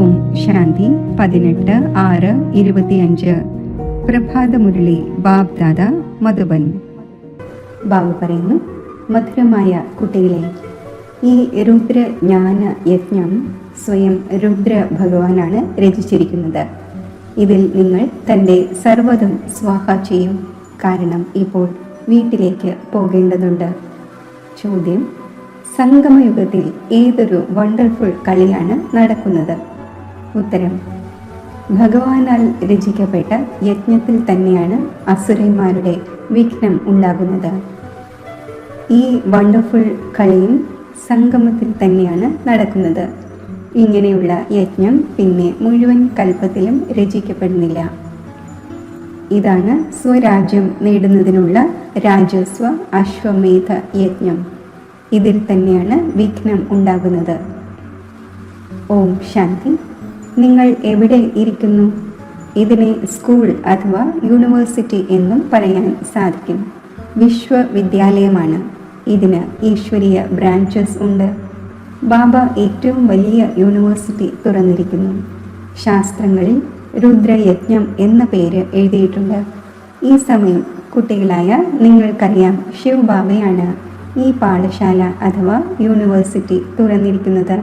ഓം ശാന്തി 18/6/25 പ്രഭാതമുരളി ബാബ് ദാദ മധുബൻ. ബാബു പറയുന്നു, മധുരമായ കുട്ടികളെ, ഈ രുദ്രജ്ഞാന യജ്ഞം സ്വയം രുദ്ര ഭഗവാനാണ് രചിച്ചിരിക്കുന്നത്. ഇതിൽ നിങ്ങൾ തൻ്റെ സർവ്വതും സ്വാഹ ചെയ്യും. കാരണം ഇപ്പോൾ വീട്ടിലേക്ക് പോകേണ്ടതുണ്ട്. ചോദ്യം: സംഗമയുഗത്തിൽ ഏതൊരു വണ്ടർഫുൾ കളിയാണ് നടക്കുന്നത്? ഉത്തരം: ഭഗവാനാൽ രചിക്കപ്പെട്ട യജ്ഞത്തിൽ തന്നെയാണ് അസുരന്മാരുടെ വിഘ്നം ഉണ്ടാകുന്നത്. ഈ വണ്ടർഫുൾ കളിയും സംഗമത്തിൽ തന്നെയാണ് നടക്കുന്നത്. ഇങ്ങനെയുള്ള യജ്ഞം പിന്നെ മുഴുവൻ കൽപ്പത്തിലും രചിക്കപ്പെടുന്നില്ല. ഇതാണ് സ്വരാജ്യം നേടുന്നതിനുള്ള രാജസ്വ അശ്വമേധ യജ്ഞം. ഇതിൽ തന്നെയാണ് വിഘ്നം ഉണ്ടാകുന്നത്. ഓം ശാന്തി. നിങ്ങൾ എവിടെ ഇരിക്കുന്നു? ഇതിനെ സ്കൂൾ അഥവാ യൂണിവേഴ്സിറ്റി എന്നും പറയാൻ സാധിക്കും. വിശ്വവിദ്യാലയമാണ്. ഇതിന് ഈശ്വരീയ ബ്രാഞ്ചസ് ഉണ്ട്. ബാബ ഏറ്റവും വലിയ യൂണിവേഴ്സിറ്റി തുറന്നിരിക്കുന്നു. ശാസ്ത്രങ്ങളിൽ രുദ്രയജ്ഞം എന്ന പേര് എഴുതിയിട്ടുണ്ട്. ഈ സമയം കുട്ടികളായ നിങ്ങൾക്കറിയാം, ശിവ് ബാബയാണ് ഈ പാഠശാല അഥവാ യൂണിവേഴ്സിറ്റി തുറന്നിരിക്കുന്നത്.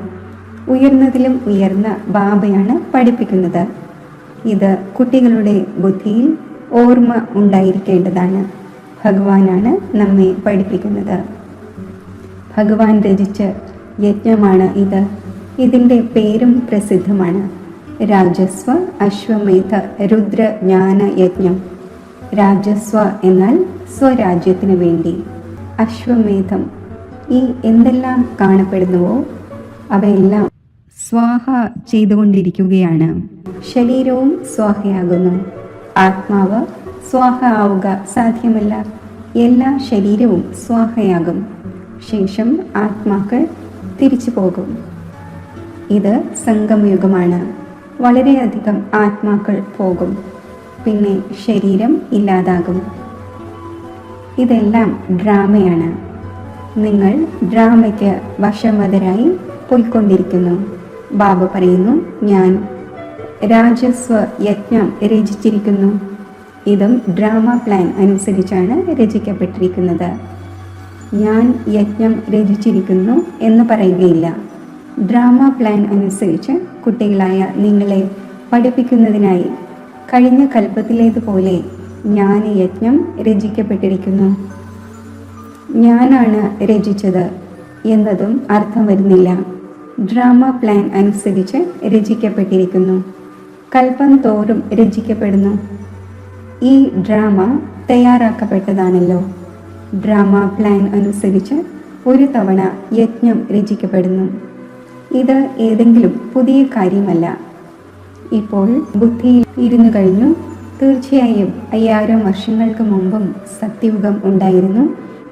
ഉയർന്നതിലും ഉയർന്ന ബാബയാണ് പഠിപ്പിക്കുന്നത്. ഇത് കുട്ടികളുടെ ബുദ്ധിയിൽ ഓർമ്മ ഉണ്ടായിരിക്കേണ്ടതാണ്. ഭഗവാനാണ് നമ്മെ പഠിപ്പിക്കുന്നത്. ഭഗവാൻ രചിച്ച യജ്ഞമാണ് ഇത്. ഇതിൻ്റെ പേരും പ്രസിദ്ധമാണ്. രാജസ്വ അശ്വമേധ രുദ്ര ജ്ഞാന യജ്ഞം. രാജസ്വ എന്നാൽ സ്വരാജ്യത്തിന് വേണ്ടി. അശ്വമേധം, ഈ എന്തെല്ലാം കാണപ്പെടുന്നുവോ അവയെല്ലാം സ്വാഹ ചെയ്തുകൊണ്ടിരിക്കുകയാണ്. ശരീരവും സ്വാഹയാകുന്നു. ആത്മാവ് സ്വാഹ ആവുക സാധ്യമല്ല. എല്ലാ ശരീരവും സ്വാഹയാകും. ശേഷം ആത്മാക്കൾ തിരിച്ചു പോകും. ഇത് സംഗമയുഗമാണ്. വളരെയധികം ആത്മാക്കൾ പോകും. പിന്നെ ശരീരം ഇല്ലാതാകും. ഇതെല്ലാം ഡ്രാമയാണ്. നിങ്ങൾ ഡ്രാമയ്ക്ക് വശംവദരായി പോയിക്കൊണ്ടിരിക്കുന്നു. ബാബ പറയുന്നു, ഞാൻ രാജസ്വ യജ്ഞം രചിച്ചിരിക്കുന്നു. ഇതും ഡ്രാമ പ്ലാൻ അനുസരിച്ചാണ് രചിക്കപ്പെട്ടിരിക്കുന്നത്. ഞാൻ യജ്ഞം രചിച്ചിരിക്കുന്നു എന്ന് പറയുകയില്ല. ഡ്രാമ പ്ലാൻ അനുസരിച്ച് കുട്ടികളായ നിങ്ങളെ പഠിപ്പിക്കുന്നതിനായി കഴിഞ്ഞ കൽപ്പത്തിലേതുപോലെ ജ്ഞാനയജ്ഞം രചിക്കപ്പെട്ടിരിക്കുന്നു. ഞാനാണ് രചിച്ചത് എന്നതും അർത്ഥം വരുന്നില്ല. ഡ്രാമ പ്ലാൻ അനുസരിച്ച് രചിക്കപ്പെട്ടിരിക്കുന്നു. കൽപ്പം തോറും രചിക്കപ്പെടുന്നു. ഈ ഡ്രാമ തയ്യാറാക്കപ്പെട്ടതാണല്ലോ. ഡ്രാമ പ്ലാൻ അനുസരിച്ച് ഒരു തവണ യജ്ഞം രചിക്കപ്പെടുന്നു. ഇത് ഏതെങ്കിലും പുതിയ കാര്യമല്ല. ഇപ്പോൾ ബുദ്ധിയിൽ ഇരുന്നു കഴിഞ്ഞു. തീർച്ചയായും 5000 വർഷങ്ങൾക്ക് മുമ്പും സത്യയുഗം ഉണ്ടായിരുന്നു.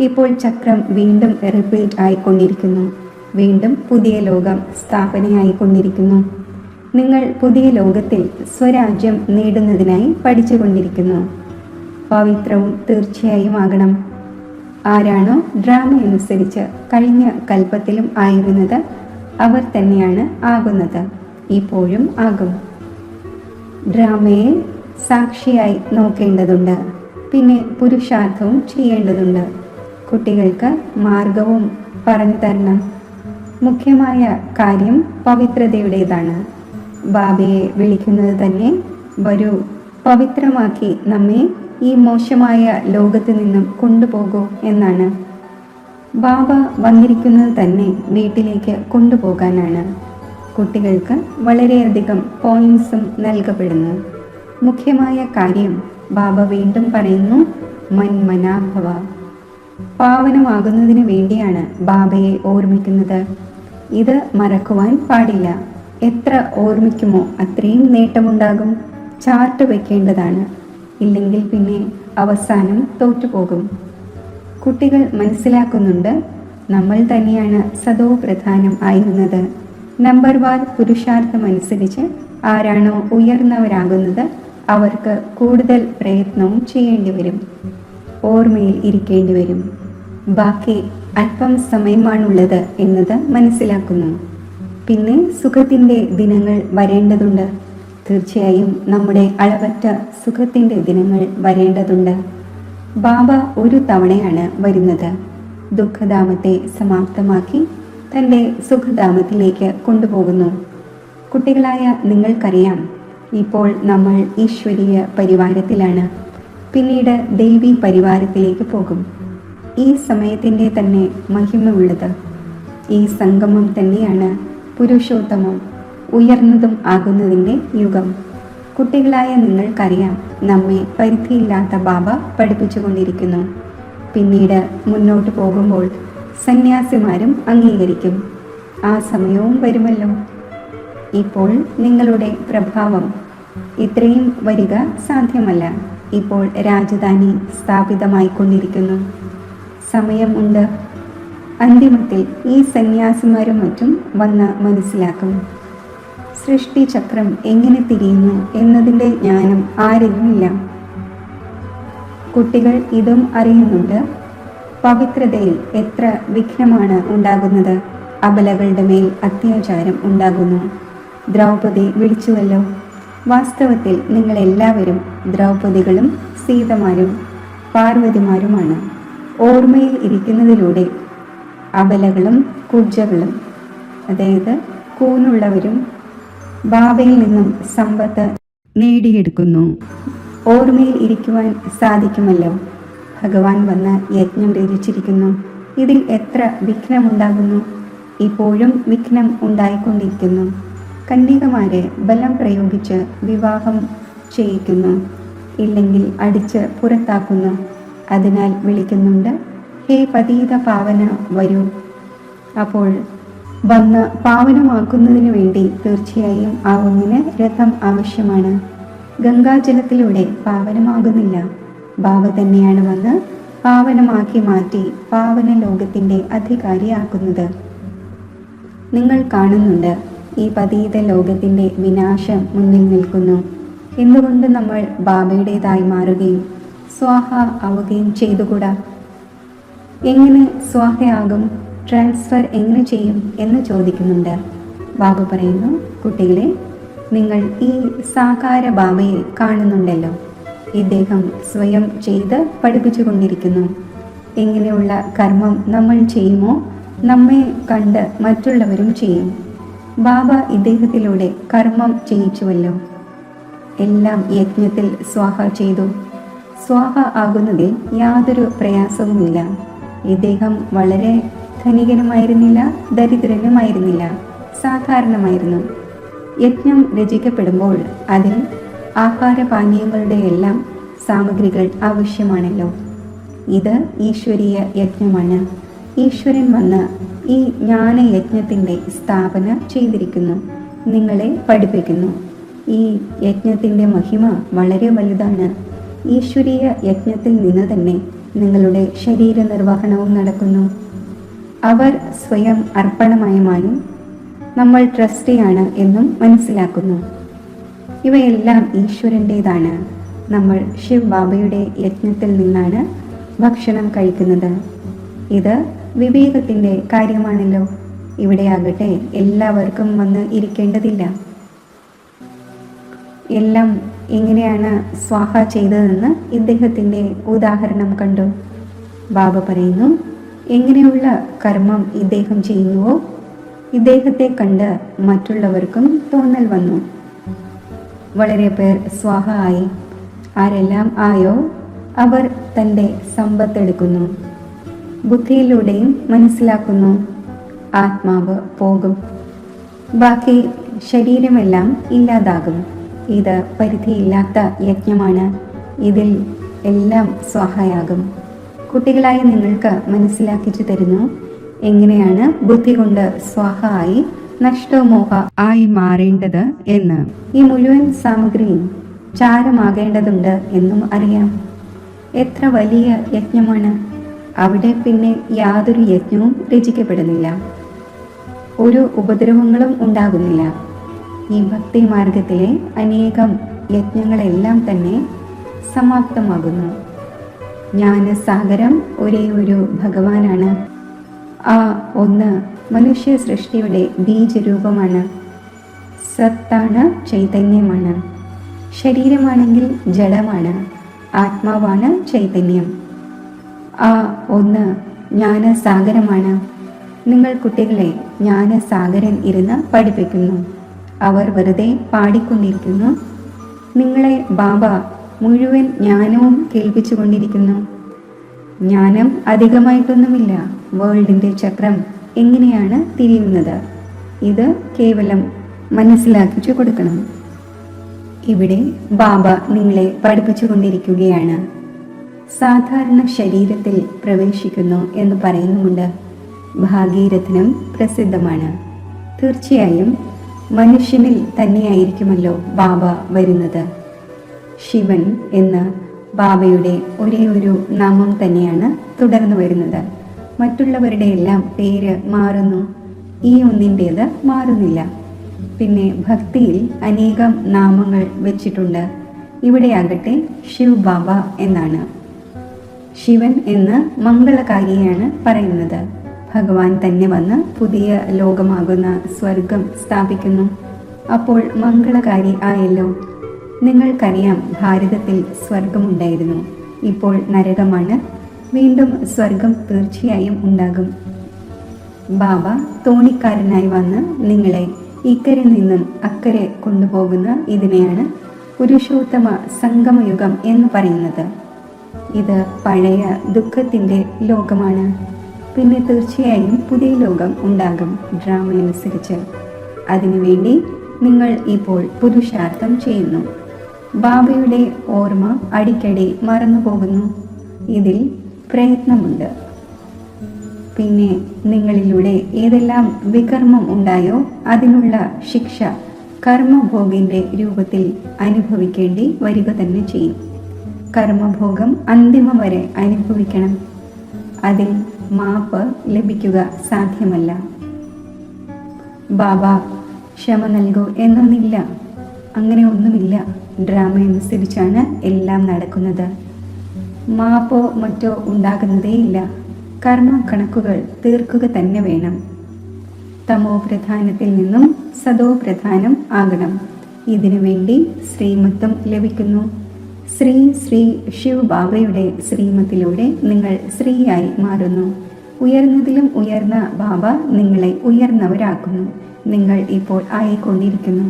ഇപ്പോൾ ചക്രം വീണ്ടും റിപ്പീറ്റ് ആയിക്കൊണ്ടിരിക്കുന്നു. വീണ്ടും പുതിയ ലോകം സ്ഥാപനയായിക്കൊണ്ടിരിക്കുന്നു. നിങ്ങൾ പുതിയ ലോകത്തിൽ സ്വരാജ്യം നേടുന്നതിനായി പഠിച്ചുകൊണ്ടിരിക്കുന്നു. പവിത്രവും തീർച്ചയായും ആകണം. ആരാണോ ഡ്രാമ അനുസരിച്ച് കഴിഞ്ഞ കൽപ്പത്തിലും ആയിരുന്നത് അവർ തന്നെയാണ് ആകുന്നത്. ഇപ്പോഴും ആകും. ഡ്രാമയെ സാക്ഷിയായി നോക്കേണ്ടതുണ്ട്. പിന്നെ പുരുഷാർത്ഥവും ചെയ്യേണ്ടതുണ്ട്. കുട്ടികൾക്ക് മാർഗവും പറഞ്ഞു തരണം. മുഖ്യമായ കാര്യം പവിത്രതയുടേതാണ്. ബാബയെ വിളിക്കുന്നത് തന്നെ വരൂ, പവിത്രമാക്കി നമ്മെ ഈ മോശമായ ലോകത്ത് നിന്നും കൊണ്ടുപോകൂ എന്നാണ്. ബാബ വന്നിരിക്കുന്നത് തന്നെ വീട്ടിലേക്ക് കൊണ്ടുപോകാനാണ്. കുട്ടികൾക്ക് വളരെയധികം പോയിന്റ്സും നൽകപ്പെടുന്നു. മുഖ്യമായ കാര്യം ബാബ വീണ്ടും പറയുന്നു, മന്മനാഭവ. പാവനമാകുന്നതിന് വേണ്ടിയാണ് ബാബയെ ഓർമ്മിക്കുന്നത്. ഇത് മറക്കുവാൻ പാടില്ല. എത്ര ഓർമ്മിക്കുമോ അത്രയും നേട്ടമുണ്ടാകും. ചാർട്ട് വെക്കേണ്ടതാണ്. ഇല്ലെങ്കിൽ പിന്നെ അവസാനം തോറ്റുപോകും. കുട്ടികൾ മനസ്സിലാക്കുന്നുണ്ട്, നമ്മൾ തന്നെയാണ് സദോ പ്രധാനം ആയിരുന്നത്. നമ്പർ 1 പുരുഷാർത്ഥമനുസരിച്ച് ആരാണോ ഉയർന്നവരാകുന്നത് അവർക്ക് കൂടുതൽ പ്രയത്നവും ചെയ്യേണ്ടി വരും. ഓർമ്മയിൽ ഇരിക്കേണ്ടി വരും. ബാക്കി അല്പം സമയമാണുള്ളത് എന്നത് മനസ്സിലാക്കുന്നു. പിന്നെ സുഖത്തിൻ്റെ ദിനങ്ങൾ വരേണ്ടതുണ്ട്. തീർച്ചയായും നമ്മുടെ അളവറ്റ സുഖത്തിൻ്റെ ദിനങ്ങൾ വരേണ്ടതുണ്ട്. ബാബ ഒരു തവണയാണ് വരുന്നത്. ദുഃഖധാമത്തെ സമാപ്തമാക്കി തൻ്റെ സുഖധാമത്തിലേക്ക് കൊണ്ടുപോകുന്നു. കുട്ടികളായ നിങ്ങൾക്കറിയാം, ഇപ്പോൾ നമ്മൾ ഈശ്വരീയ പരിവാരത്തിലാണ്. പിന്നീട് ദൈവീ പരിവാരത്തിലേക്ക് പോകും. ഈ സമയത്തിൻ്റെ തന്നെ മഹിമയുള്ളത്. ഈ സംഗമം തന്നെയാണ് പുരുഷോത്തമം, ഉയർന്നതും ആകുന്നതിൻ്റെ യുഗം. കുട്ടികളായ നിങ്ങൾക്കറിയാം, നമ്മെ പരിധിയില്ലാത്ത ബാബ പഠിപ്പിച്ചുകൊണ്ടിരിക്കുന്നു. പിന്നീട് മുന്നോട്ട് പോകുമ്പോൾ സന്യാസിമാരും അംഗീകരിക്കും. ആ സമയവും വരുമല്ലോ. ഇപ്പോൾ നിങ്ങളുടെ പ്രഭാവം ഇത്രയും വരിക സാധ്യമല്ല. ഇപ്പോൾ രാജധാനി സ്ഥാപിതമായിക്കൊണ്ടിരിക്കുന്നു. സമയം ഉണ്ട്. അന്തിമത്തിൽ ഈ സന്യാസിമാരും മറ്റും വന്ന് മനസ്സിലാക്കും. സൃഷ്ടിചക്രം എങ്ങനെ തിരിയുന്നു എന്നതിൻ്റെ ജ്ഞാനം ആരെയുമില്ല. കുട്ടികൾ ഇതും അറിയുന്നുണ്ട്. പവിത്രതയിൽ എത്ര വിഘ്നമാണ് ഉണ്ടാകുന്നത്. അബലകളുടെ മേൽ അത്യാചാരം ഉണ്ടാകുന്നു. ദ്രൗപദി വിളിച്ചുവല്ലോ. വാസ്തവത്തിൽ നിങ്ങളെല്ലാവരും ദ്രൗപദികളും സീതമാരും പാർവതിമാരുമാണ്. ഓർമ്മയിൽ ഇരിക്കുന്നതിലൂടെ അബലകളും കുബ്ജകളും, അതായത് കൂനുള്ളവരും ബാബയിൽ നിന്നും സമ്പത്ത് നേടിയെടുക്കുന്നു. ഓർമ്മയിൽ ഇരിക്കുവാൻ സാധിക്കുമല്ലോ. ഭഗവാൻ വന്ന് യജ്ഞം രചിച്ചിരിക്കുന്നു. ഇതിൽ എത്ര വിഘ്നമുണ്ടാകുന്നു. ഇപ്പോഴും വിഘ്നം ഉണ്ടായിക്കൊണ്ടിരിക്കുന്നു. കന്യകമാരെ ബലം പ്രയോഗിച്ച് വിവാഹം ചെയ്യിക്കുന്നു. ഇല്ലെങ്കിൽ അടിച്ച് പുറത്താക്കുന്നു. അതിനാൽ വിളിക്കുന്നുണ്ട്, ഹേ പതീത പാവന വരൂ. അപ്പോൾ വന്ന് പാവനമാക്കുന്നതിന് വേണ്ടി തീർച്ചയായും ആ ഒന്നിന് രഥം ആവശ്യമാണ്. ഗംഗാജലത്തിലൂടെ പാവനമാകുന്നില്ല. ബാബ തന്നെയാണ് വന്ന് പാവനമാക്കി മാറ്റി പാവന ലോകത്തിൻ്റെ അധികാരിയാക്കുന്നത്. നിങ്ങൾ കാണുന്നുണ്ട്, ഈ പതീത ലോകത്തിൻ്റെ വിനാശം മുന്നിൽ നിൽക്കുന്നു. എന്തുകൊണ്ട് നമ്മൾ ബാബയുടേതായി മാറുകയും സ്വാഹ ആവുകയും ചെയ്തുകൂടാ? എങ്ങനെ സ്വാഹയാകും? ട്രാൻസ്ഫർ എങ്ങനെ ചെയ്യും എന്ന് ചോദിക്കുന്നുണ്ട്. ബാബ പറയുന്നു, കുട്ടികളെ, നിങ്ങൾ ഈ സാകാര ബാബയെ കാണുന്നുണ്ടല്ലോ. ഇദ്ദേഹം സ്വയം ചെയ്ത് പഠിപ്പിച്ചു കൊണ്ടിരിക്കുന്നു. എങ്ങനെയുള്ള കർമ്മം നമ്മൾ ചെയ്യുമോ നമ്മെ കണ്ട് മറ്റുള്ളവരും ചെയ്യും. ബാബ ഇദ്ദേഹത്തിലൂടെ കർമ്മം ചെയ്യിച്ചുവല്ലോ. എല്ലാം യജ്ഞത്തിൽ സ്വാഹ ചെയ്തു. സ്വാഹ ആകുന്നതിൽ യാതൊരു പ്രയാസവുമില്ല. ഇദ്ദേഹം വളരെ ധനികനുമായിരുന്നില്ല, ദരിദ്രനുമായിരുന്നില്ല, സാധാരണമായിരുന്നു. യജ്ഞം രചിക്കപ്പെടുമ്പോൾ അതിൽ ആഹാരപാനീയങ്ങളുടെ എല്ലാം സാമഗ്രികൾ ആവശ്യമാണല്ലോ. ഇത് ഈശ്വരീയ യജ്ഞമാണ്. ഈശ്വരൻ വന്ന് ഈ ജ്ഞാനയജ്ഞത്തിൻ്റെ സ്ഥാപന ചെയ്തിരിക്കുന്നു. നിങ്ങളെ പഠിപ്പിക്കുന്നു. ഈ യജ്ഞത്തിൻ്റെ മഹിമ വളരെ വലുതാണ്. ഈശ്വരീയ യജ്ഞത്തിൽ നിന്ന് തന്നെ നിങ്ങളുടെ ശരീര നിർവഹണവും നടക്കുന്നു. അവർ സ്വയം അർപ്പണമയമായും നമ്മൾ ട്രസ്റ്റിയാണ് എന്നും മനസ്സിലാക്കുന്നു. ഇവയെല്ലാം ഈശ്വരൻ്റേതാണ്. നമ്മൾ ശിവ് ബാബയുടെ യജ്ഞത്തിൽ നിന്നാണ് ഭക്ഷണം കഴിക്കുന്നത്. ഇത് വിവേകത്തിൻ്റെ കാര്യമാണല്ലോ. ഇവിടെയാകട്ടെ എല്ലാവർക്കും വന്ന് ഇരിക്കേണ്ടതില്ല. എല്ലാം എങ്ങനെയാണ് സ്വാഹ ചെയ്തതെന്ന് ഇദ്ദേഹത്തിൻ്റെ ഉദാഹരണം കണ്ടു. ബാബ പറയുന്നു, എങ്ങനെയുള്ള കർമ്മം ഇദ്ദേഹം ചെയ്യുന്നുവോ ഇദ്ദേഹത്തെ കണ്ട് മറ്റുള്ളവർക്കും തോന്നൽ വന്നു. വളരെ പേർ സ്വാഹ ആയി. ആരെല്ലാം ആയോ അവർ തൻ്റെ സമ്പത്തെടുക്കുന്നു. ബുദ്ധിയിലൂടെയും മനസ്സിലാക്കുന്നു, ആത്മാവ് പോകും, ബാക്കി ശരീരമെല്ലാം ഇല്ലാതാകും. ഇത് പരിധിയില്ലാത്ത യജ്ഞമാണ്. ഇതിൽ എല്ലാം സ്വാഹയാകും. കുട്ടികളായ നിങ്ങൾക്ക് മനസ്സിലാക്കിച്ചു തരുന്നു എങ്ങനെയാണ് ബുദ്ധി കൊണ്ട് സ്വാഹ ആയി നഷ്ടമോഹ ആയി മാറേണ്ടത് എന്ന്. ഈ മുഴുവൻ സാമഗ്രിയും ചാരമാകേണ്ടതുണ്ട് എന്നും അറിയാം. എത്ര വലിയ യജ്ഞമാണ്. അവിടെ പിന്നെ യാതൊരു യജ്ഞവും രചിക്കപ്പെടുന്നില്ല. ഒരു ഉപദ്രവങ്ങളും ഉണ്ടാകുന്നില്ല. ഈ ഭക്തി മാർഗത്തിലെ അനേകം യജ്ഞങ്ങളെല്ലാം തന്നെ സമാപ്തമാകുന്നു. ജ്ഞാനസാഗരം ഒരേ ഒരു ഭഗവാനാണ്. ആ ഒന്ന് മനുഷ്യ സൃഷ്ടിയുടെ ബീജരൂപമാണ്. സത്താണ്, ചൈതന്യമാണ്. ശരീരമാണെങ്കിൽ ജഡമാണ്, ആത്മാവാണ് ചൈതന്യം. ആ ഒന്ന് ജ്ഞാനസാഗരമാണ്. നിങ്ങൾ കുട്ടികളെ ജ്ഞാനസാഗരൻ ഇരുന്ന് പഠിപ്പിക്കുന്നു. അവർ വെറുതെ പാടിക്കൊണ്ടിരിക്കുന്നു. നിങ്ങളെ ബാബ മുഴുവൻ ജ്ഞാനവും കേൾപ്പിച്ചുകൊണ്ടിരിക്കുന്നു. ജ്ഞാനം അധികമായിട്ടൊന്നുമില്ല. വേൾഡിൻ്റെ ചക്രം എങ്ങനെയാണ് തിരിയുന്നത്, ഇത് കേവലം മനസ്സിലാക്കിച്ചു കൊടുക്കണം. ഇവിടെ ബാബ നിങ്ങളെ പഠിപ്പിച്ചുകൊണ്ടിരിക്കുകയാണ്. സാധാരണ ശരീരത്തിൽ പ്രവേശിക്കുന്നു എന്ന് പറയുന്നുമുണ്ട്. ഭാഗീരഥനും പ്രസിദ്ധമാണ്. തീർച്ചയായും മനുഷ്യനിൽ തന്നെയായിരിക്കുമല്ലോ ബാബ വരുന്നത്. ശിവൻ എന്ന ബാബയുടെ ഒരേ ഒരു നാമം തന്നെയാണ് തുടർന്നു വരുന്നത്. മറ്റുള്ളവരുടെ എല്ലാം പേര് മാറുന്നു, ഈ ഒന്നിൻ്റേത് മാറുന്നില്ല. പിന്നെ ഭക്തിയിൽ അനേകം നാമങ്ങൾ വെച്ചിട്ടുണ്ട്. ഇവിടെയാകട്ടെ ശിവ് ബാബ എന്നാണ്. ശിവൻ എന്ന് മംഗളകാരിയാണ് പറയുന്നത്. ഭഗവാൻ തന്നെ വന്ന് പുതിയ ലോകമാകുന്ന സ്വർഗം സ്ഥാപിക്കുന്നു. അപ്പോൾ മംഗളകാരി ആയല്ലോ. നിങ്ങൾക്കറിയാം, ഭാരതത്തിൽ സ്വർഗമുണ്ടായിരുന്നു, ഇപ്പോൾ നരകമാണ്. വീണ്ടും സ്വർഗം തീർച്ചയായും ഉണ്ടാകും. ബാബ തോണിക്കാരനായി വന്ന് നിങ്ങളെ ഇക്കരെ നിന്നും അക്കരെ കൊണ്ടുപോകുന്ന ഇതിനെയാണ് പുരുഷോത്തമ സംഗമയുഗം എന്ന് പറയുന്നത്. ഇത് പഴയ ദുഃഖത്തിൻ്റെ ലോകമാണ്. പിന്നെ തീർച്ചയായും പുതിയ ലോകം ഉണ്ടാകും ഡ്രാമ അനുസരിച്ച്. അതിനുവേണ്ടി നിങ്ങൾ ഇപ്പോൾ പുരുഷാർത്ഥം ചെയ്യുന്നു. ബാബയുടെ ഓർമ്മ അടിക്കടി മറന്നു പോകുന്നു. ഇതിൽ പ്രയത്നമുണ്ട്. പിന്നെ നിങ്ങളിലൂടെ ഏതെല്ലാം വികർമ്മം ഉണ്ടായോ അതിനുള്ള ശിക്ഷ കർമ്മഭോഗിൻ്റെ രൂപത്തിൽ അനുഭവിക്കേണ്ടി വരിക തന്നെ ചെയ്യും. കർമ്മഭോഗം അന്തിമം വരെ അനുഭവിക്കണം. അതിൽ മാപ്പ് ലഭിക്കുക സാധ്യമല്ല. ബാബ ക്ഷമ നൽകൂ എന്നൊന്നില്ല, അങ്ങനെ ഒന്നുമില്ല. ഡ്രാമ അനുസരിച്ചാണ് എല്ലാം നടക്കുന്നത്. മാപ്പോ മറ്റോ ഉണ്ടാകുന്നതേയില്ല. കർമ്മ കണക്കുകൾ തീർക്കുക തന്നെ വേണം. തമോ പ്രധാനത്തിൽ നിന്നും സദോ പ്രധാനം ആകണം. ഇതിനു വേണ്ടി ശ്രീമത്വം ലഭിക്കുന്നു. ശ്രീ ശ്രീ ശിവ് ബാബയുടെ ശ്രീമത്തിലൂടെ നിങ്ങൾ ശ്രീയായി മാറുന്നു. ഉയർന്നതിലും ഉയർന്ന ബാബ നിങ്ങളെ ഉയർന്നവരാക്കുന്നു. നിങ്ങൾ ഇപ്പോൾ ആയിക്കൊണ്ടിരിക്കുന്നു.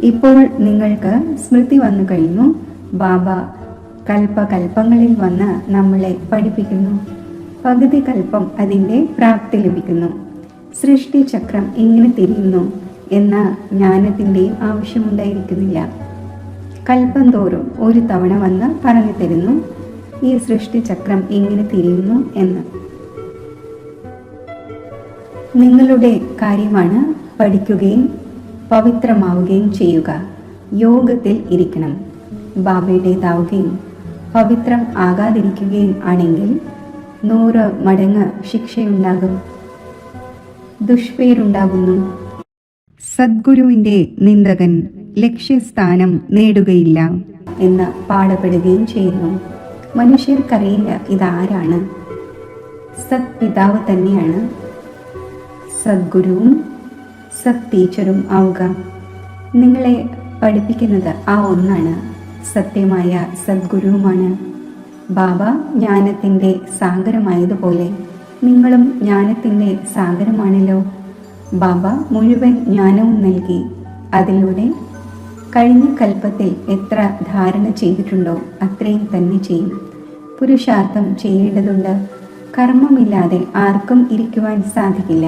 ഇപ്പോൾ നിങ്ങൾക്ക് സ്മൃതി വന്നു കഴിഞ്ഞു. ബാബ കൽപ്പകൽപ്പങ്ങളിൽ വന്ന് നമ്മളെ പഠിപ്പിക്കുന്നു. പകുതി കൽപ്പം അതിൻ്റെ പ്രാപ്തി ലഭിക്കുന്നു. സൃഷ്ടി ചക്രം ഇങ്ങനെ തിരിയുന്നു എന്ന ജ്ഞാനത്തിൻ്റെയും ആവശ്യമുണ്ടായിരിക്കുന്നില്ല. കൽപ്പം തോറും ഒരു തവണ വന്ന് പറഞ്ഞു തരുന്നു ഈ സൃഷ്ടി ചക്രം ഇങ്ങനെ തിരിയുന്നു എന്ന്. നിങ്ങളുടെ കാര്യമാണ് പഠിക്കുകയും പവിത്രമാവുകയും ചെയ്യുക. യോഗത്തിൽ ഇരിക്കണം. ബാബയുടേതാവുകയും പവിത്രം ആകാതിരിക്കുകയും ആണെങ്കിൽ 100 മടങ്ങ് ശിക്ഷയുണ്ടാകും, ദുഷ്പേരുണ്ടാകുന്നു. സദ്ഗുരുവിൻ്റെ നിന്ദകൻ ലക്ഷ്യസ്ഥാനം നേടുകയില്ല എന്ന് പാടപ്പെടുകയും ചെയ്യുന്നു. മനുഷ്യർക്കറിയില്ല ഇതാരാണ്. സത് പിതാവ് തന്നെയാണ് സദ്ഗുരുവും സത് ടീച്ചറും ആവുക. നിങ്ങളെ പഠിപ്പിക്കുന്നത് ആ ഒന്നാണ്, സത്യമായ സദ്ഗുരുവുമാണ്. ബാബ ജ്ഞാനത്തിൻ്റെ സാഗരമായതുപോലെ നിങ്ങളും ജ്ഞാനത്തിൻ്റെ സാഗരമാണല്ലോ. ബാബ മുഴുവൻ ജ്ഞാനവും നൽകി. അതിലൂടെ കഴിഞ്ഞ കൽപ്പത്തിൽ എത്ര ധാരണ ചെയ്തിട്ടുണ്ടോ അത്രയും തന്നെ ചെയ്യും. പുരുഷാർത്ഥം ചെയ്യേണ്ടതുണ്ട്. കർമ്മമില്ലാതെ ആർക്കും ഇരിക്കുവാൻ സാധിക്കില്ല.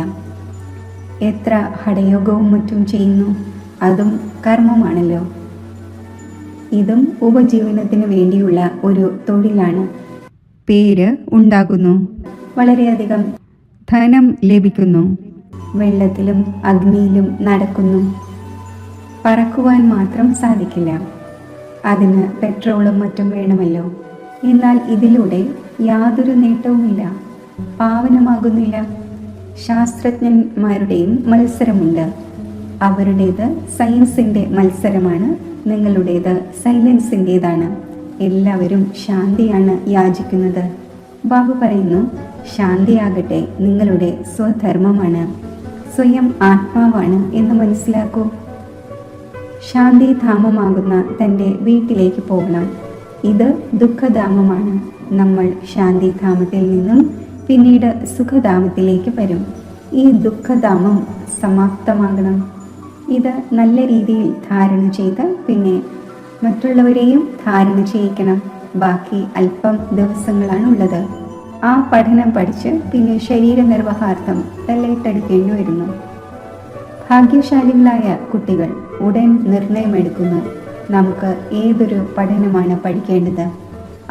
എത്ര ഹഠയോഗവും മറ്റും ചെയ്യുന്നു, അതും കർമ്മമാണല്ലോ. ഇതും ഉപജീവനത്തിന് വേണ്ടിയുള്ള ഒരു തൊഴിലാണ്. പേര് ഉണ്ടാകുന്നു, വളരെയധികം ധനം ലഭിക്കുന്നു. വെള്ളത്തിലും അഗ്നിയിലും നടക്കുന്നു. പറക്കുവാൻ മാത്രം സാധിക്കില്ല, അതിന് പെട്രോളും മറ്റും വേണമല്ലോ. എന്നാൽ ഇതിലൂടെ യാതൊരു നേട്ടവുമില്ല, പാവനമാകുന്നില്ല. ശാസ്ത്രജ്ഞന്മാരുടെയും മത്സരമുണ്ട്. അവരുടേത് സയൻസിൻ്റെ മത്സരമാണ്, നിങ്ങളുടേത് സൈലൻസിൻ്റേതാണ്. എല്ലാവരും ശാന്തിയാണ് യാചിക്കുന്നത്. ബാബു പറയുന്നു, ശാന്തിയാകട്ടെ നിങ്ങളുടെ സ്വധർമ്മമാണ്, സ്വയം ആത്മാവാണ് എന്ന് മനസ്സിലാക്കൂ. ശാന്തിധാമമാകുന്ന തൻ്റെ വീട്ടിലേക്ക് പോകണം. ഇത് ദുഃഖധാമമാണ്. നമ്മൾ ശാന്തിധാമത്തിൽ നിന്നും പിന്നീട് സുഖധാമത്തിലേക്ക് വരും. ഈ ദുഃഖധാമം സമാപ്തമാകണം. ഇത് നല്ല രീതിയിൽ ധാരണ ചെയ്ത് പിന്നെ മറ്റുള്ളവരെയും ധാരണ ചെയ്യിക്കണം. ബാക്കി അല്പം ദിവസങ്ങളാണുള്ളത്. ആ പഠനം പഠിച്ച് പിന്നെ ശരീര നിർവഹാർത്ഥം തലയിട്ടടിക്കേണ്ടി വരുന്നു. ഭാഗ്യശാലികളായ കുട്ടികൾ ഉടൻ നിർണയമെടുക്കുന്നു, നമുക്ക് ഏതൊരു പഠനമാണ് പഠിക്കേണ്ടത്,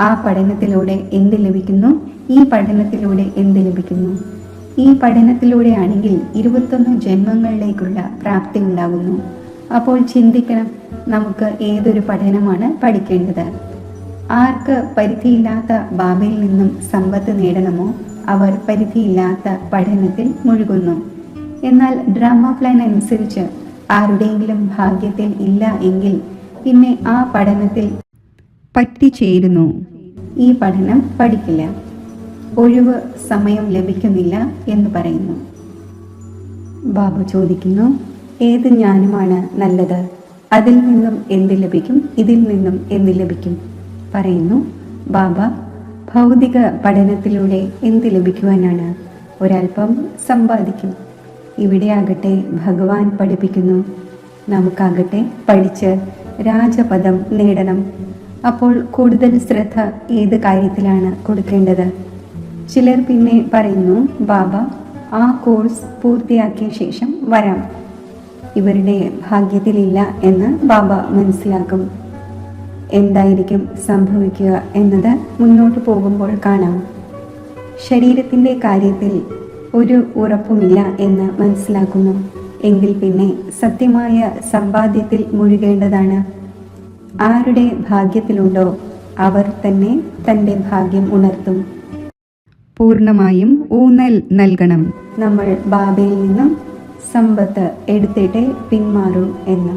ആ പഠനത്തിലൂടെ എന്ത് ലഭിക്കുന്നു, ഈ പഠനത്തിലൂടെ എന്ത് ലഭിക്കുന്നു. ഈ പഠനത്തിലൂടെയാണെങ്കിൽ 21 ജന്മങ്ങളിലേക്കുള്ള പ്രാപ്തി ഉണ്ടാകുന്നു. അപ്പോൾ ചിന്തിക്കണം, നമുക്ക് ഏതൊരു പഠനമാണ് പഠിക്കേണ്ടത്. ആർക്ക് പരിധിയില്ലാത്ത ബാബയിൽ നിന്നും സമ്പത്ത് നേടണമോ അവർ പരിധിയില്ലാത്ത പഠനത്തിൽ മുഴുകുന്നു. എന്നാൽ ഡ്രാമ പ്ലാൻ അനുസരിച്ച് ആരുടെയെങ്കിലും ഭാഗ്യത്തിൽ ഇല്ല എങ്കിൽ പിന്നെ ആ പഠനത്തിൽ പറ്റിച്ചേരുന്നു. ഈ പഠനം പഠിക്കില്ല, ഒഴിവ് സമയം ലഭിക്കുന്നില്ല എന്ന് പറയുന്നു. ബാബ ചോദിക്കുന്നു, ഏത് ജ്ഞാനമാണ് നല്ലത്? അതിൽ നിന്നും എന്ത് ലഭിക്കും, ഇതിൽ നിന്നും എന്ത് ലഭിക്കും? പറയുന്നു ബാബ, ഭൗതിക പഠനത്തിലൂടെ എന്ത് ലഭിക്കുവാനാണ്? ഒരൽപ്പം സമ്പാദിക്കും. ഇവിടെയാകട്ടെ ഭഗവാൻ പഠിപ്പിക്കുന്നു, നമുക്കാകട്ടെ പഠിച്ച് രാജപദം നേടണം. അപ്പോൾ കൂടുതൽ ശ്രദ്ധ ഏത് കാര്യത്തിലാണ് കൊടുക്കേണ്ടത്? ചിലർ പിന്നെ പറയുന്നു, ബാബ ആ കോഴ്സ് പൂർത്തിയാക്കിയ ശേഷം വരാം. ഇവരുടെ ഭാഗ്യത്തിലില്ല എന്ന് ബാബ മനസ്സിലാക്കും. എന്തായിരിക്കും സംഭവിക്കുക എന്നത് മുന്നോട്ട് പോകുമ്പോൾ കാണാം. ശരീരത്തിൻ്റെ കാര്യത്തിൽ ഒരു ഉറപ്പുമില്ല എന്ന് മനസ്സിലാക്കുന്നു എങ്കിൽ പിന്നെ സത്യമായ സമ്പാദ്യത്തിൽ മുഴുകേണ്ടതാണ്. ആരുടെ ഭാഗ്യത്തിലുണ്ടോ അവർ തന്നെ തൻ്റെ ഭാഗ്യം ഉണർത്തും. പൂർണ്ണമായും ഊന്നൽ നൽകണം. നമ്മൾ ബാബയിൽ നിന്നും സമ്പത്ത് എടുത്തിട്ടേ പിന്മാറൂ എന്ന്.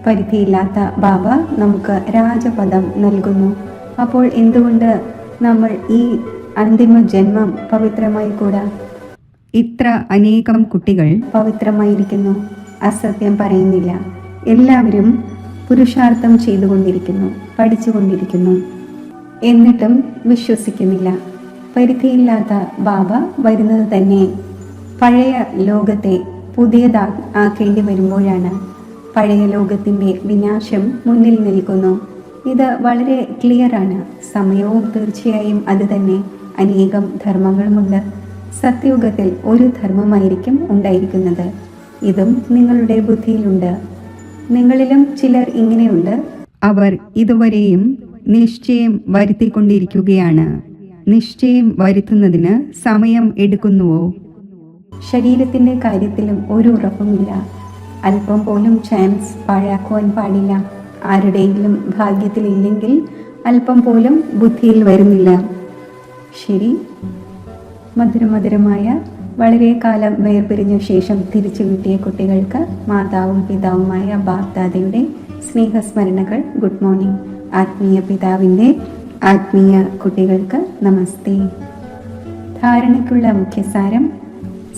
പരിധിയില്ലാത്ത ബാബ നമുക്ക് രാജപദം നൽകുന്നു. അപ്പോൾ എന്തുകൊണ്ട് നമ്മൾ ഈ അന്തിമ ജന്മം പവിത്രമായി കൂടാ? ഇത്ര അനേകം കുട്ടികൾ പവിത്രമായിരിക്കുന്നു, അസത്യം പറയുന്നില്ല. എല്ലാവരും പുരുഷാർത്ഥം ചെയ്തുകൊണ്ടിരിക്കുന്നു, പഠിച്ചുകൊണ്ടിരിക്കുന്നു, എന്നിട്ടും വിശ്വസിക്കുന്നില്ല. പരിധിയില്ലാത്ത ബാബ വരുന്നത് തന്നെ പഴയ ലോകത്തെ പുതിയതാക്കേണ്ടി വരുമ്പോഴാണ്. പഴയ ലോകത്തിൻ്റെ വിനാശം മുന്നിൽ നിൽക്കുന്നു. ഇത് വളരെ ക്ലിയറാണ്. സമയവും തീർച്ചയായും അത് തന്നെ. അനേകം ധർമ്മങ്ങളുമുണ്ട്. സത്യയുഗത്തിൽ ഒരു ധർമ്മമായിരിക്കും ഉണ്ടായിരിക്കുന്നത്. ഇതും നിങ്ങളുടെ ബുദ്ധിയിലുണ്ട്. നിങ്ങളിലും ചിലർ ഇങ്ങനെയുണ്ട്. അവർ ഇതുവരെയും നിശ്ചയം വരുത്തിക്കൊണ്ടിരിക്കുകയാണ്. നിശ്ചയം വരുത്തുന്നതിന് സമയം എടുക്കുന്നുവോ? ശരീരത്തിൻ്റെ കാര്യത്തിലും ഒരു ഉറപ്പുമില്ല. അല്പം പോലും ചാൻസ് പാഴാക്കുവാൻ പാടില്ല. ആരുടെയെങ്കിലും ഭാഗ്യത്തിലില്ലെങ്കിൽ അല്പം പോലും ബുദ്ധിയിൽ വരുന്നില്ല. ശരി, മധുരമധുരമായ വളരെ കാലം വേർപിരിഞ്ഞ ശേഷം തിരിച്ചു കിട്ടിയ കുട്ടികൾക്ക് മാതാവും പിതാവുമായ ബാപ്ദാദയുടെ സ്നേഹസ്മരണകൾ. Good morning. ആത്മീയ പിതാവിൻ്റെ ആത്മീയ കുട്ടികൾക്ക് നമസ്തേ. ധാരണയ്ക്കുള്ള മുഖ്യസാരം: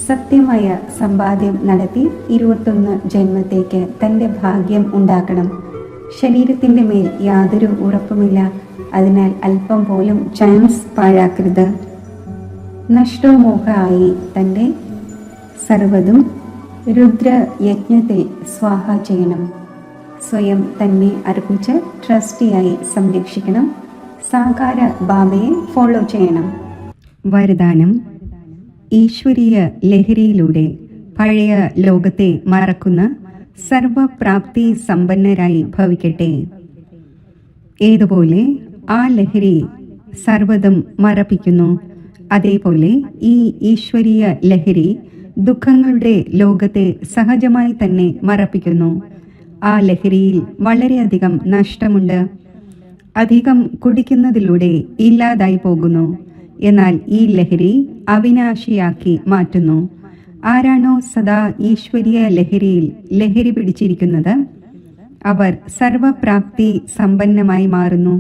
സത്യമായ സമ്പാദ്യം നടത്തി 21 ജന്മത്തേക്ക് തൻ്റെ ഭാഗ്യം ഉണ്ടാക്കണം. ശരീരത്തിൻ്റെ മേൽ യാതൊരു ഉറപ്പുമില്ല. അതിനാൽ അല്പം പോലും ചാൻസ് പാഴാക്കരുത്. നഷ്ടോമോഹമായി തൻ്റെ സർവ്വതും രുദ്രയജ്ഞത്തിൽ സ്വാഹ ചെയ്യണം. സ്വയം തന്നെ അർപ്പിച്ച് ട്രസ്റ്റിയായി സംരക്ഷിക്കണം. സാകാര ബാബയെ ഫോളോ ചെയ്യണം. വരദാനം: ഈശ്വരീയ ലഹരിയിലൂടെ പഴയ ലോകത്തെ മറക്കുന്ന സർവപ്രാപ്തി സമ്പന്നരായി ഭവിക്കട്ടെ. ഏതുപോലെ ആ ലഹരി സർവ്വതും മറപ്പിക്കുന്നു, അതേപോലെ ഈ ഈശ്വരീയ ലഹരി ദുഃഖങ്ങളുടെ ലോകത്തെ സഹജമായി തന്നെ മറപ്പിക്കുന്നു. ആ ലഹരിയിൽ വളരെയധികം നഷ്ടമുണ്ട്. അധികം കുടിക്കുന്നതിലൂടെ ഇല്ലാതായി പോകുന്നു. എന്നാൽ ഈ ലഹരി അവിനാശിയാക്കി മാറ്റുന്നു. ആരാണോ സദാ ഈശ്വരീയ ലഹരിയിൽ ലഹരി പിടിച്ചിരിക്കുന്നത് അവർ സർവപ്രാപ്തി സമ്പന്നമായി മാറുന്നു.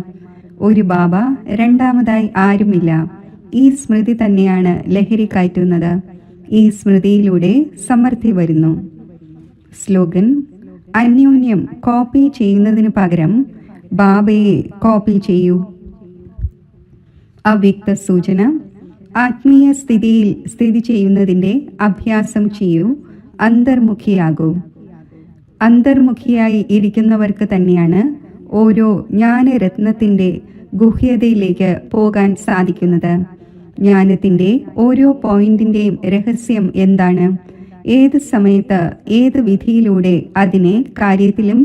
ഒരു ബാബ രണ്ടാമതായി ആരുമില്ല. ഈ സ്മൃതി തന്നെയാണ് ലഹരി കയറ്റുന്നത്. ഈ സ്മൃതിയിലൂടെ സമൃദ്ധി വരുന്നു. സ്ലോഗൻ: അന്യോന്യം കോപ്പി ചെയ്യുന്നതിനു പകരം ബാബയെ കോപ്പി ചെയ്യൂ. അവ്യക്ത സൂചന: ആത്മീയ സ്ഥിതിയിൽ സ്ഥിതി ചെയ്യുന്നതിൻ്റെ അഭ്യാസം ചെയ്യൂ. അന്തർമുഖിയാകൂ. അന്തർമുഖിയായി ഇരിക്കുന്നവർക്ക് തന്നെയാണ് ഓരോ ജ്ഞാനരത്നത്തിൻ്റെ ഗുഹ്യതയിലേക്ക് പോകാൻ സാധിക്കുന്നത്. ജ്ഞാനത്തിൻ്റെ ഓരോ പോയിന്റിൻ്റെയും രഹസ്യം എന്താണ്? ഏത് സമയത്ത് ഏത് വിധിയിലൂടെ അതിനെ കാര്യത്തിലും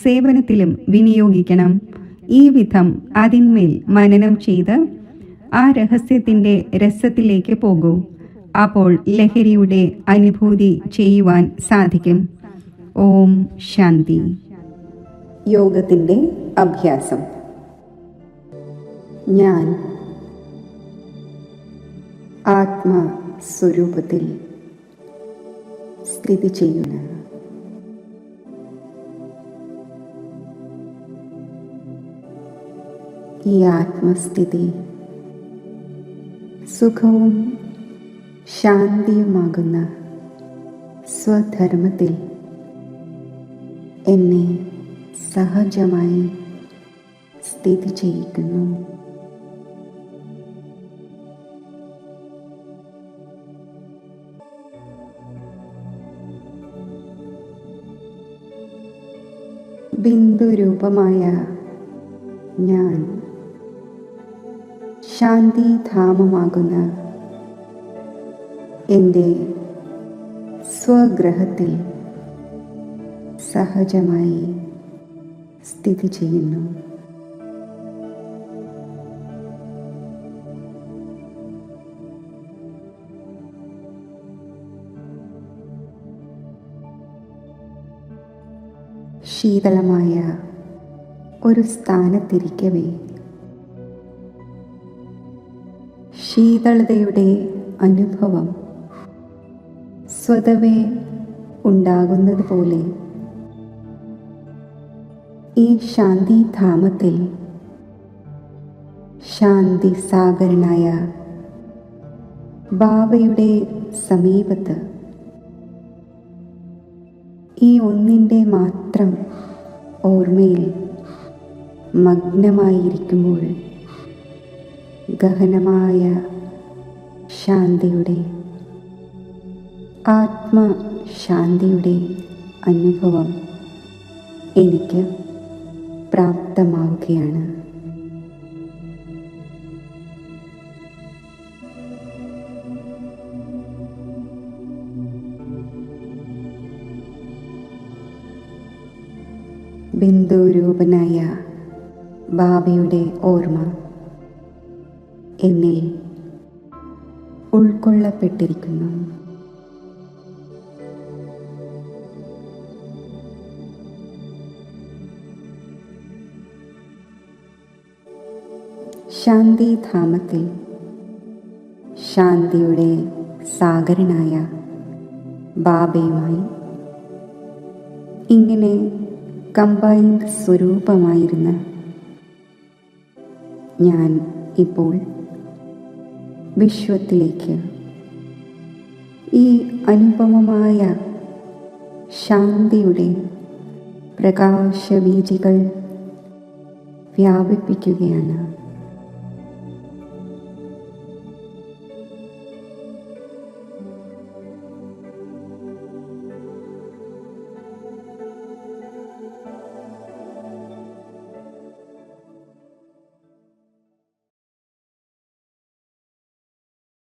സേവനത്തിലും വിനിയോഗിക്കണം? ഈ വിധം അതിന്മേൽ മനനം ചെയ്ത് ആ രഹസ്യത്തിൻ്റെ രസത്തിലേക്ക് പോകൂ. അപ്പോൾ ലഹരിയുടെ അനുഭൂതി ചെയ്യുവാൻ സാധിക്കും. ഓം ശാന്തി. യോഗത്തിൻ്റെ അഭ്യാസം. ഞാൻ ആത്മസ്വരൂപത്തിൽ സ്ഥിതി ചെയ്യുന്നു. ഈ ആത്മസ്ഥിതി സുഖവും ശാന്തിയുമാകുന്ന സ്വധർമ്മത്തിൽ എന്നെ സഹജമായി സ്ഥിതി ചെയ്യിക്കുന്നു. ബിന്ദുരൂപമായ ഞാൻ ശാന്തിധാമമാകുന്ന എൻ്റെ സ്വഗ്രഹത്തിൽ സഹജമായി സ്ഥിതി ചെയ്യുന്നു. ശീതളമായ ഒരു സ്ഥാനത്തിരിക്കവേ ശീതളതയുടെ അനുഭവം സ്വതവേ ഉണ്ടാകുന്നത് പോലെ ഈ ശാന്തിധാമത്തിൽ ശാന്തിസാഗരനായ ബാബയുടെ സമീപത്ത് ഈ ഒന്നിൻ്റെ മാത്രം ഓർമ്മയിൽ മഗ്നമായിരിക്കുമ്പോൾ ഗഹനമായ ശാന്തിയുടെ ആത്മശാന്തിയുടെ അനുഭവം എനിക്ക് പ്രാപ്തമാവുകയാണ്. ബിന്ദുരൂപനായ ബാബയുടെ ഓർമ്മ എന്നിൽ ഉൾക്കൊള്ളപ്പെട്ടിരിക്കുന്നു. ശാന്തിധാമത്തിൽ ശാന്തിയുടെ സാഗരനായ ബാബയുമായി ഇങ്ങനെ കമ്പൈൻഡ് സ്വരൂപമായിരുന്ന ഞാൻ ഇപ്പോൾ വിശ്വത്തിലേക്ക് ഈ അനുപമമായ ശാന്തിയുടെ പ്രകാശവീചികൾ വ്യാപിപ്പിക്കുകയാണ്.